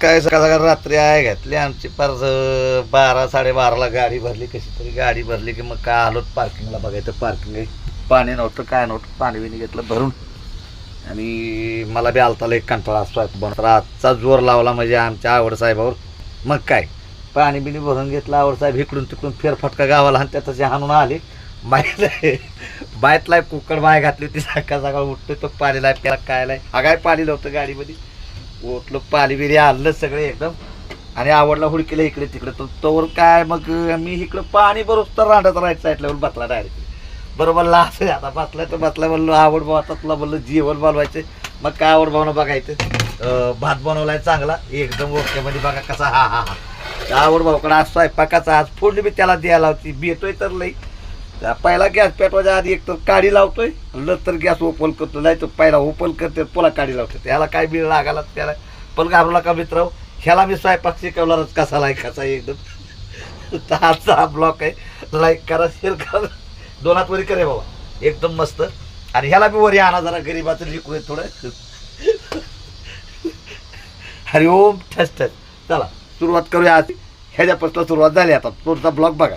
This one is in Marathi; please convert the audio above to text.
काय सकाळ सकाळ रात्री आहे घातली आमची पार 12-12:30ला गाडी भरली, कशी तरी गाडी भरली की मग काय आलो पार्किंगला बघायचं. पार्किंग आहे, पाणी नव्हतं काय नव्हतं, पाणी बिणी घेतलं भरून. आणि मला बी आलताला एक कंटाळा असतो बनवता. आजचा जोर लावला म्हणजे आमच्या आवड साहेबावर. मग काय पाणी बिणी भरून घेतलं. आवड साहेब इकडून तिकडून फेरफटका गावाला आणि त्याचं जे हाणून आले बायतला कुकड बाय घातली होती. सकाळ सकाळ उठतो तो पाणीला त्याला कायलाय आगाय पाणी नव्हतं गाडीमध्ये. ओतलं पाणी बिरी आणलं सगळे एकदम आणि आवडला हुडकीला इकडे तिकडे. तो तोवर काय मग मी इकडं पाणी बरोबर तर राहण्यात राईट साईडला बसला डायरेक्ट. बरोबर लास आता बसलाय तर बसला. बोललो आवड भाऊ आता तुला बोललो जेवण बनवायचं. मग काय आवड भाऊनं बघायचं भात बनवलाय चांगला एकदम ओके मध्ये बघा कसा. हा हा हा आवड भाऊकडे आज स्वयंपाकाचा आज फोडणी बी त्याला द्यायला होती. भेटतोय तर लई पहिला गॅस पेटवायच्या आधी एक तर काडी लावतोय, नंतर गॅस ओपन करतो. नाही तर पहिला ओपन करते पुन्हा काडी लावतो. त्याला काय बिळ लागाला त्याला. पण घाबरला का मित्र, ह्याला मी स्वयंपाक शिकवणारच कसा लायकाचा एकदम. आजचा ब्लॉक आहे. लाईक करा, शेअर करा, 2 हात वरी करे बाबा एकदम मस्त. आणि ह्याला बी वरी आणा जरा गरीबाचं लिकू आहे थोडं. हरिओम ठस ठस. चला सुरुवात करूया. आज ह्याच्यापासून सुरुवात झाली. आता पुढचा ब्लॉग बघा.